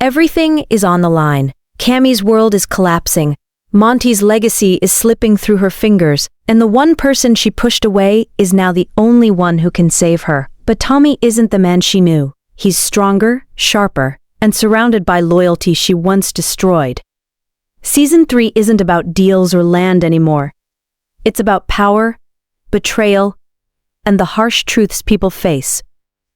Everything is on the line. Cammy's world is collapsing. Monty's legacy is slipping through her fingers, and the one person she pushed away is now the only one who can save her. But Tommy isn't the man she knew. He's stronger, sharper, and surrounded by loyalty she once destroyed. Season 3 isn't about deals or land anymore. It's about power, betrayal, and the harsh truths people face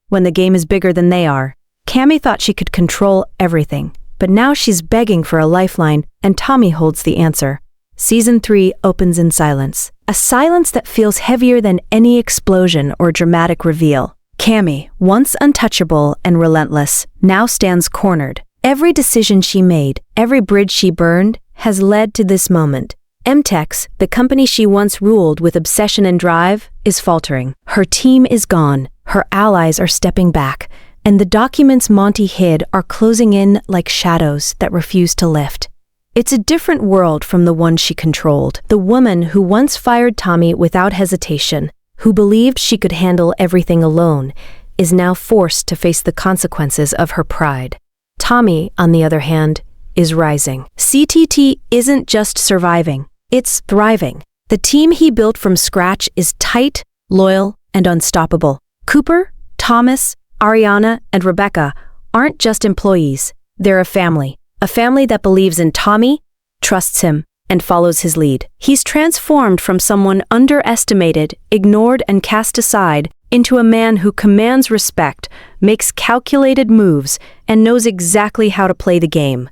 when the game is bigger than they are. Cammy thought she could control everything, but now she's begging for a lifeline, and Tommy holds the answer. Season 3 opens in silence, a silence that feels heavier than any explosion or dramatic reveal. Cammy, once untouchable and relentless, now stands cornered. Every decision she made, every bridge she burned, has led to this moment. Mtex, the company she once ruled with obsession and drive, is faltering. Her team is gone, her allies are stepping back, and the documents Monty hid are closing in like shadows that refuse to lift. It's a different world from the one she controlled. The woman who once fired Tommy without hesitation, who believed she could handle everything alone, is now forced to face the consequences of her pride. Tommy, on the other hand, is rising. CTT isn't just surviving, it's thriving. The team he built from scratch is tight, loyal, and unstoppable. Cooper, Thomas, Ariana, and Rebecca aren't just employees, they're a family that believes in Tommy, trusts him, and follows his lead. He's transformed from someone underestimated, ignored, and cast aside into a man who commands respect, makes calculated moves, and knows exactly how to play the game.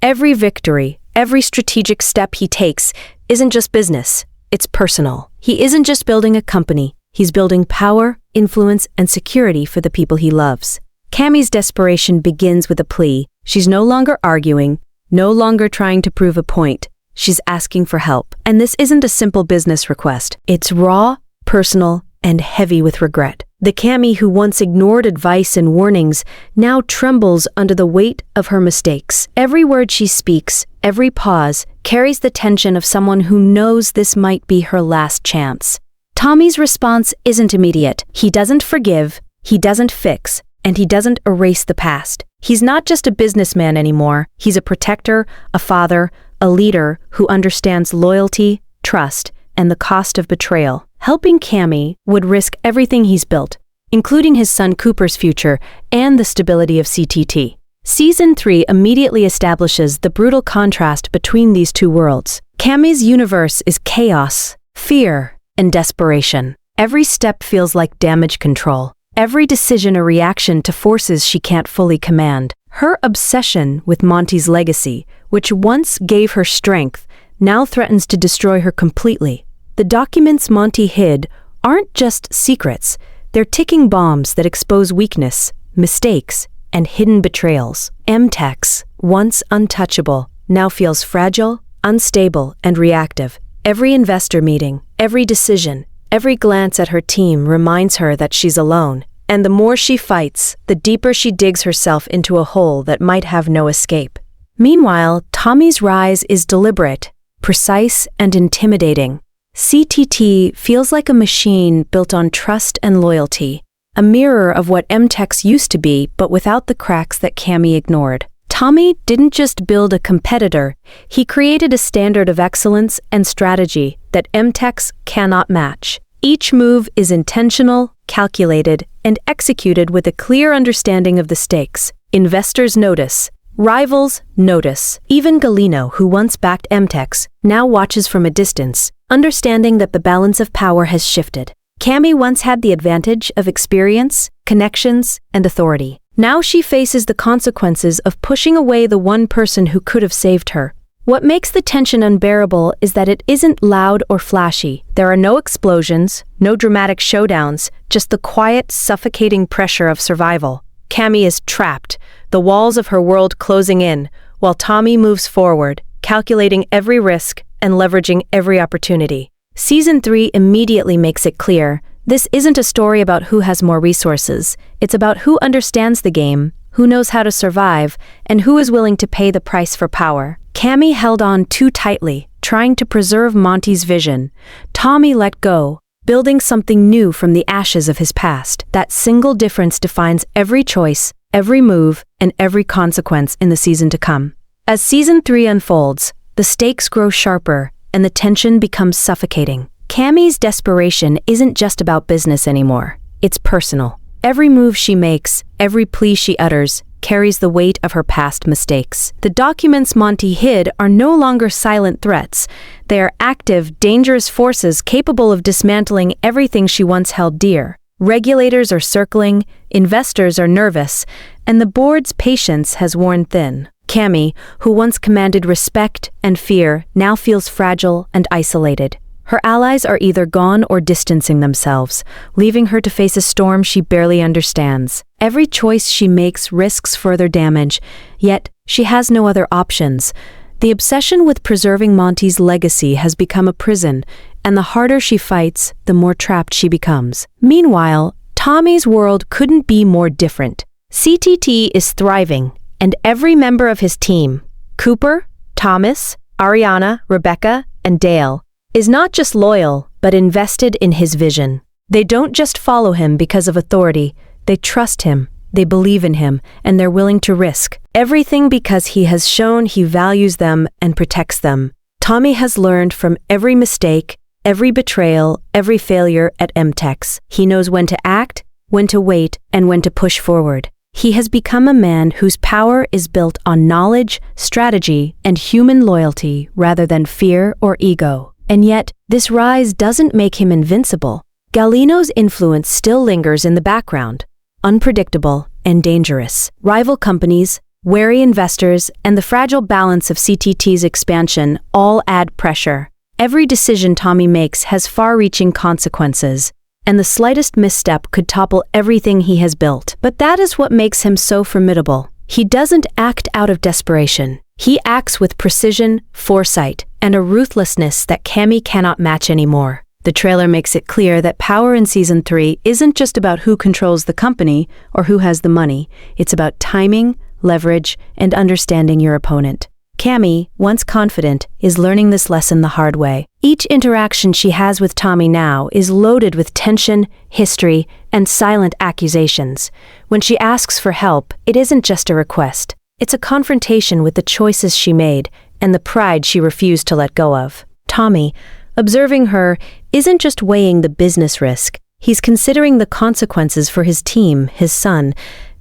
Every victory, every strategic step he takes isn't just business, it's personal. He isn't just building a company, he's building power, influence, and security for the people he loves. Cammy's desperation begins with a plea. She's no longer arguing, no longer trying to prove a point. She's asking for help. And this isn't a simple business request. It's raw, personal, and heavy with regret. The Cammy who once ignored advice and warnings now trembles under the weight of her mistakes. Every word she speaks, every pause, carries the tension of someone who knows this might be her last chance. Tommy's response isn't immediate. He doesn't forgive, he doesn't fix, and he doesn't erase the past. He's not just a businessman anymore. He's a protector, a father, a leader who understands loyalty, trust, and the cost of betrayal. Helping Cammy would risk everything he's built, including his son Cooper's future and the stability of CTT. Season 3 immediately establishes the brutal contrast between these two worlds. Cammy's universe is chaos, fear, and desperation. Every step feels like damage control. Every decision a reaction to forces she can't fully command. Her obsession with Monty's legacy, which once gave her strength, now threatens to destroy her completely. The documents Monty hid aren't just secrets, they're ticking bombs that expose weakness, mistakes, and hidden betrayals. Mtex, once untouchable, now feels fragile, unstable, and reactive. Every investor meeting, every decision, every glance at her team reminds her that she's alone. And the more she fights, the deeper she digs herself into a hole that might have no escape. Meanwhile, Tommy's rise is deliberate, precise, and intimidating. CTT feels like a machine built on trust and loyalty, a mirror of what Mtex used to be, but without the cracks that Cammy ignored. Tommy didn't just build a competitor, he created a standard of excellence and strategy that Mtex cannot match. Each move is intentional, calculated, and executed with a clear understanding of the stakes. Investors notice. Rivals notice. Even Galino, who once backed Mtex, now watches from a distance, understanding that the balance of power has shifted. Cammy once had the advantage of experience, connections, and authority. Now she faces the consequences of pushing away the one person who could have saved her. What makes the tension unbearable is that it isn't loud or flashy. There are no explosions, no dramatic showdowns, just the quiet, suffocating pressure of survival. Cammy is trapped, the walls of her world closing in, while Tommy moves forward, calculating every risk and leveraging every opportunity. Season 3 immediately makes it clear, this isn't a story about who has more resources. It's about who understands the game, who knows how to survive, and who is willing to pay the price for power. Cammy held on too tightly, trying to preserve Monty's vision. Tommy let go, building something new from the ashes of his past. That single difference defines every choice, every move, and every consequence in the season to come. As Season 3 unfolds, the stakes grow sharper and the tension becomes suffocating. Cammy's desperation isn't just about business anymore. It's personal. Every move she makes, every plea she utters, carries the weight of her past mistakes. The documents Monty hid are no longer silent threats. They are active, dangerous forces capable of dismantling everything she once held dear. Regulators are circling, investors are nervous, and the board's patience has worn thin. Cammy, who once commanded respect and fear, now feels fragile and isolated. Her allies are either gone or distancing themselves, leaving her to face a storm she barely understands. Every choice she makes risks further damage, yet she has no other options. The obsession with preserving Monty's legacy has become a prison, and the harder she fights, the more trapped she becomes. Meanwhile, Tommy's world couldn't be more different. CTT is thriving, and every member of his team, Cooper, Thomas, Ariana, Rebecca, and Dale, is not just loyal, but invested in his vision. They don't just follow him because of authority, they trust him, they believe in him, and they're willing to risk everything because he has shown he values them and protects them. Tommy has learned from every mistake, every betrayal, every failure at Mtex. He knows when to act, when to wait, and when to push forward. He has become a man whose power is built on knowledge, strategy, and human loyalty rather than fear or ego. And yet, this rise doesn't make him invincible. Galino's influence still lingers in the background, unpredictable and dangerous. Rival companies, wary investors, and the fragile balance of CTT's expansion all add pressure. Every decision Tommy makes has far-reaching consequences, and the slightest misstep could topple everything he has built. But that is what makes him so formidable. He doesn't act out of desperation. He acts with precision, foresight, and a ruthlessness that Cammy cannot match anymore. The trailer makes it clear that power in Season 3 isn't just about who controls the company or who has the money. It's about timing, leverage, and understanding your opponent. Cammy, once confident, is learning this lesson the hard way. Each interaction she has with Tommy now is loaded with tension, history, and silent accusations. When she asks for help, it isn't just a request. It's a confrontation with the choices she made and the pride she refused to let go of. Tommy, observing her, isn't just weighing the business risk. He's considering the consequences for his team, his son,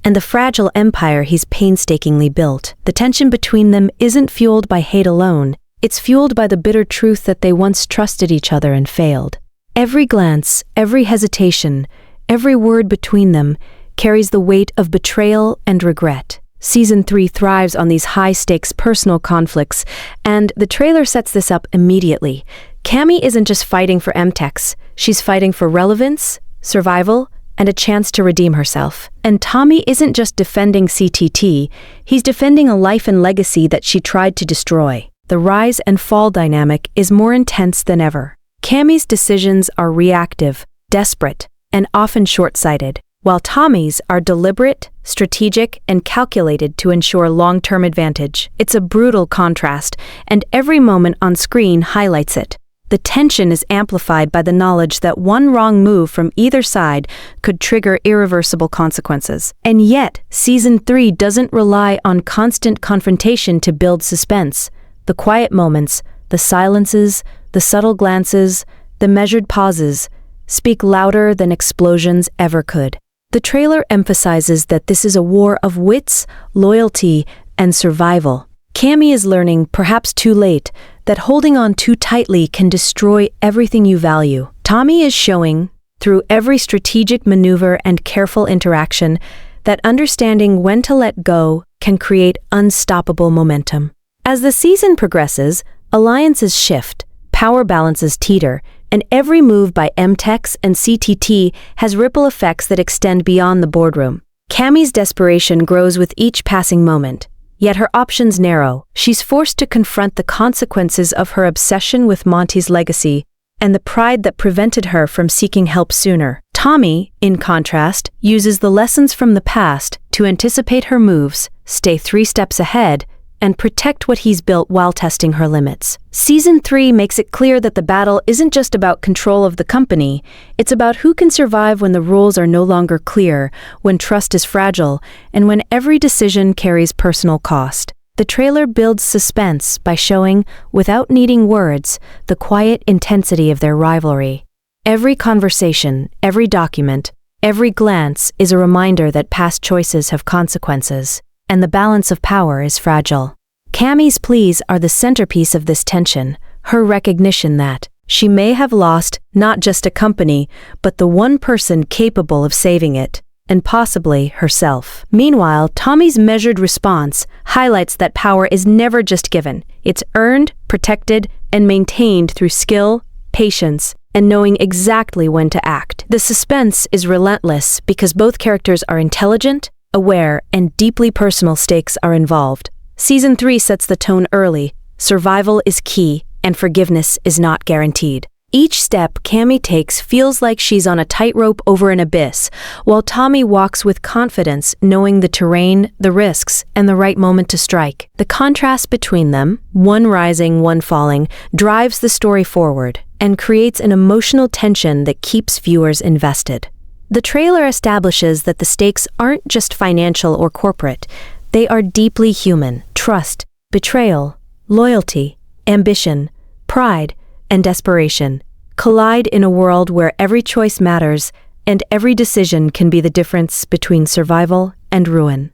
and the fragile empire he's painstakingly built. The tension between them isn't fueled by hate alone. It's fueled by the bitter truth that they once trusted each other and failed. Every glance, every hesitation, every word between them carries the weight of betrayal and regret. Season 3 thrives on these high-stakes personal conflicts, and the trailer sets this up immediately. Cammy isn't just fighting for Mtex, she's fighting for relevance, survival, and a chance to redeem herself. And Tommy isn't just defending CTT, he's defending a life and legacy that she tried to destroy. The rise and fall dynamic is more intense than ever. Cammy's decisions are reactive, desperate, and often short-sighted, while Tommy's are deliberate, strategic, and calculated to ensure long-term advantage. It's a brutal contrast, and every moment on screen highlights it. The tension is amplified by the knowledge that one wrong move from either side could trigger irreversible consequences. And yet, Season 3 doesn't rely on constant confrontation to build suspense. The quiet moments, the silences, the subtle glances, the measured pauses speak louder than explosions ever could. The trailer emphasizes that this is a war of wits, loyalty, and survival. Cammy is learning, perhaps too late, that holding on too tightly can destroy everything you value. Tommy is showing, through every strategic maneuver and careful interaction, that understanding when to let go can create unstoppable momentum. As the season progresses, alliances shift, power balances teeter, and every move by Mtex and CTT has ripple effects that extend beyond the boardroom. Cammy's desperation grows with each passing moment, yet her options narrow. She's forced to confront the consequences of her obsession with Monty's legacy and the pride that prevented her from seeking help sooner. Tommy, in contrast, uses the lessons from the past to anticipate her moves, stay 3 steps ahead, and protect what he's built while testing her limits. Season 3 makes it clear that the battle isn't just about control of the company, it's about who can survive when the rules are no longer clear, when trust is fragile, and when every decision carries personal cost. The trailer builds suspense by showing, without needing words, the quiet intensity of their rivalry. Every conversation, every document, every glance is a reminder that past choices have consequences, and the balance of power is fragile. Cammy's pleas are the centerpiece of this tension, her recognition that she may have lost not just a company, but the one person capable of saving it, and possibly herself. Meanwhile, Tommy's measured response highlights that power is never just given. It's earned, protected, and maintained through skill, patience, and knowing exactly when to act. The suspense is relentless because both characters are intelligent, aware, and deeply personal stakes are involved. Season 3 sets the tone early. Survival is key, and forgiveness is not guaranteed. Each step Cammy takes feels like she's on a tightrope over an abyss, while Tommy walks with confidence, knowing the terrain, the risks, and the right moment to strike. The contrast between them, one rising, one falling, drives the story forward and creates an emotional tension that keeps viewers invested. The trailer establishes that the stakes aren't just financial or corporate. They are deeply human. Trust, betrayal, loyalty, ambition, pride, and desperation collide in a world where every choice matters and every decision can be the difference between survival and ruin.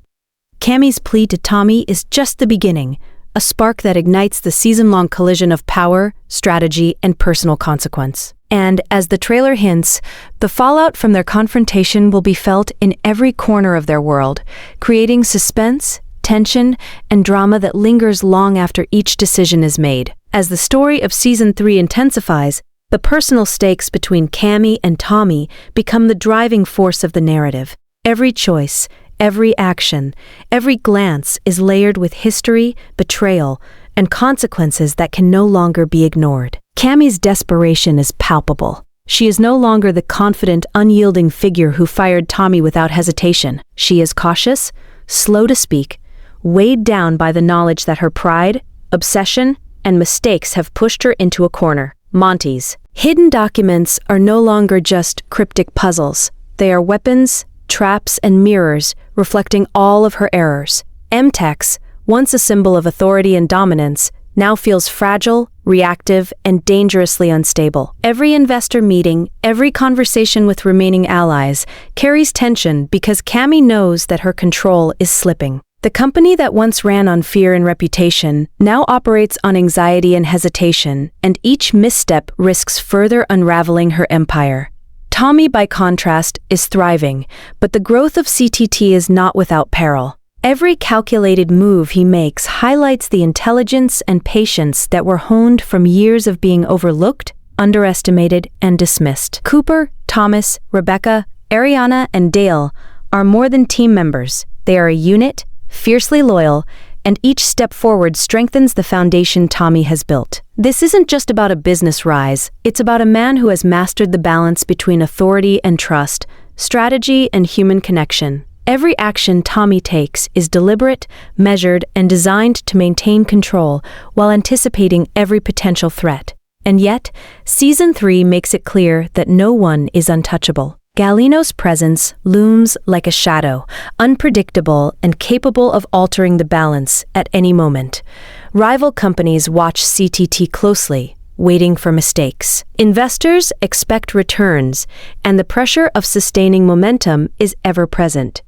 Cammy's plea to Tommy is just the beginning, a spark that ignites the season-long collision of power, strategy, and personal consequence. And, as the trailer hints, the fallout from their confrontation will be felt in every corner of their world, creating suspense, tension, and drama that lingers long after each decision is made. As the story of Season 3 intensifies, the personal stakes between Cammy and Tommy become the driving force of the narrative. Every choice, every action, every glance is layered with history, betrayal, and consequences that can no longer be ignored. Cammy's desperation is palpable. She is no longer the confident, unyielding figure who fired Tommy without hesitation. She is cautious, slow to speak, weighed down by the knowledge that her pride, obsession, and mistakes have pushed her into a corner. Monty's hidden documents are no longer just cryptic puzzles. They are weapons, traps, and mirrors reflecting all of her errors. Mtex, once a symbol of authority and dominance, now feels fragile, reactive, and dangerously unstable. Every investor meeting, every conversation with remaining allies carries tension because Cammy knows that her control is slipping. The company that once ran on fear and reputation now operates on anxiety and hesitation, and each misstep risks further unraveling her empire. Tommy, by contrast, is thriving, but the growth of CTT is not without peril. Every calculated move he makes highlights the intelligence and patience that were honed from years of being overlooked, underestimated, and dismissed. Cooper, Thomas, Rebecca, Ariana, and Dale are more than team members. They are a unit, fiercely loyal, and each step forward strengthens the foundation Tommy has built. This isn't just about a business rise, it's about a man who has mastered the balance between authority and trust, strategy and human connection. Every action Tommy takes is deliberate, measured, and designed to maintain control while anticipating every potential threat. And yet, Season 3 makes it clear that no one is untouchable. Galino's presence looms like a shadow, unpredictable and capable of altering the balance at any moment. Rival companies watch CTT closely, waiting for mistakes. Investors expect returns, and the pressure of sustaining momentum is ever present.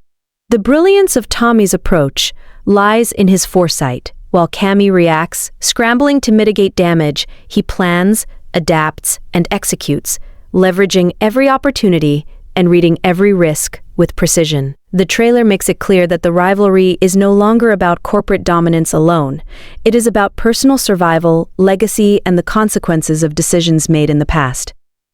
The brilliance of Tommy's approach lies in his foresight. While Cammy reacts, scrambling to mitigate damage, he plans, adapts, and executes, leveraging every opportunity and reading every risk with precision. The trailer makes it clear that the rivalry is no longer about corporate dominance alone. It is about personal survival, legacy, and the consequences of decisions made in the past.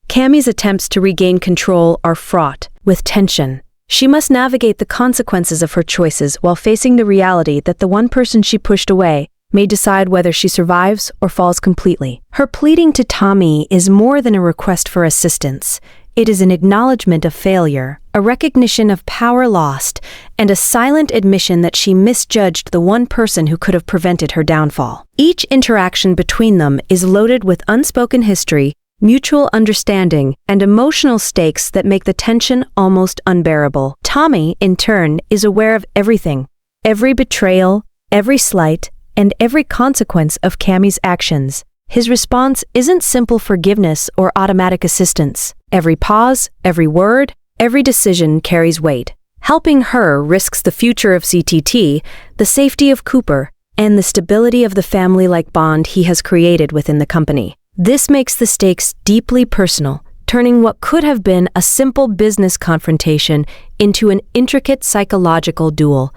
Cammy's attempts to regain control are fraught with tension. She must navigate the consequences of her choices while facing the reality that the one person she pushed away may decide whether she survives or falls completely. Her pleading to Tommy is more than a request for assistance. It is an acknowledgement of failure, a recognition of power lost, and a silent admission that she misjudged the one person who could have prevented her downfall. Each interaction between them is loaded with unspoken history, mutual understanding, and emotional stakes that make the tension almost unbearable. Tommy, in turn, is aware of everything, every betrayal, every slight, and every consequence of Cammy's actions. His response isn't simple forgiveness or automatic assistance. Every pause, every word, every decision carries weight. Helping her risks the future of CTT, the safety of Cooper, and the stability of the family-like bond he has created within the company. This makes the stakes deeply personal, turning what could have been a simple business confrontation into an intricate psychological duel.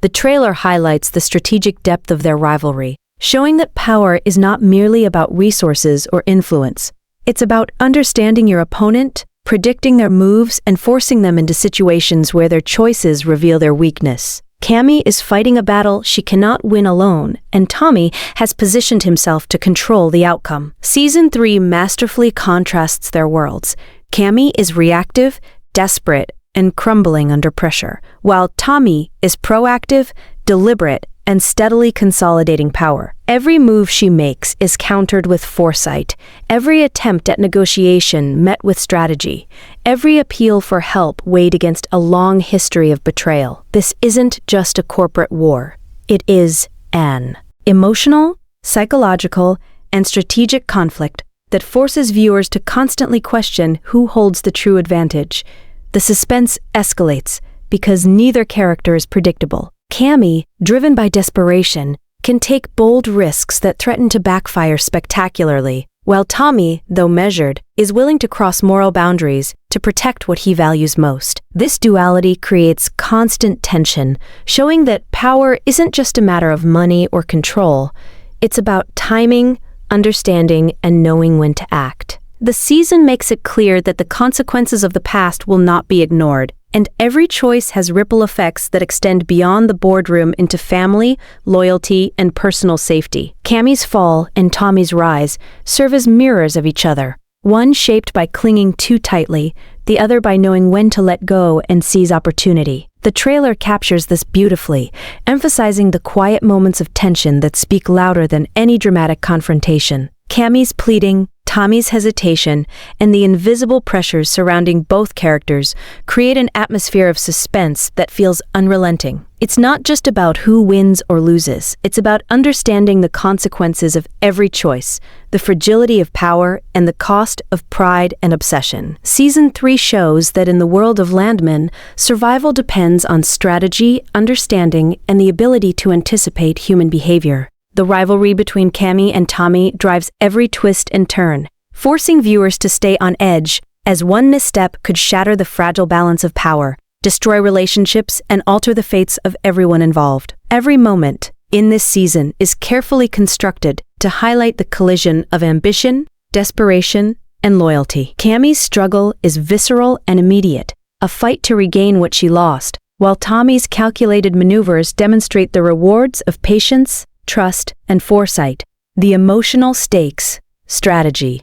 The trailer highlights the strategic depth of their rivalry, showing that power is not merely about resources or influence. It's about understanding your opponent, predicting their moves, and forcing them into situations where their choices reveal their weakness. Cammy is fighting a battle she cannot win alone, and Tommy has positioned himself to control the outcome. Season 3 masterfully contrasts their worlds. Cammy is reactive, desperate, and crumbling under pressure, while Tommy is proactive, deliberate, and steadily consolidating power. Every move she makes is countered with foresight, every attempt at negotiation met with strategy, every appeal for help weighed against a long history of betrayal. This isn't just a corporate war. It is an emotional, psychological, and strategic conflict that forces viewers to constantly question who holds the true advantage. The suspense escalates because neither character is predictable. Cammy, driven by desperation, can take bold risks that threaten to backfire spectacularly, while Tommy, though measured, is willing to cross moral boundaries to protect what he values most. This duality creates constant tension, showing that power isn't just a matter of money or control. It's about timing, understanding, and knowing when to act. The season makes it clear that the consequences of the past will not be ignored, and every choice has ripple effects that extend beyond the boardroom into family, loyalty, and personal safety. Cammy's fall and Tommy's rise serve as mirrors of each other, one shaped by clinging too tightly, the other by knowing when to let go and seize opportunity. The trailer captures this beautifully, emphasizing the quiet moments of tension that speak louder than any dramatic confrontation. Cammy's pleading, Tommy's hesitation, and the invisible pressures surrounding both characters create an atmosphere of suspense that feels unrelenting. It's not just about who wins or loses, it's about understanding the consequences of every choice, the fragility of power, and the cost of pride and obsession. Season 3 shows that in the world of Landman, survival depends on strategy, understanding, and the ability to anticipate human behavior. The rivalry between Cammy and Tommy drives every twist and turn, forcing viewers to stay on edge, as one misstep could shatter the fragile balance of power, destroy relationships, and alter the fates of everyone involved. Every moment in this season is carefully constructed to highlight the collision of ambition, desperation, and loyalty. Cammy's struggle is visceral and immediate, a fight to regain what she lost, while Tommy's calculated maneuvers demonstrate the rewards of patience, trust, and foresight. The emotional stakes, strategy,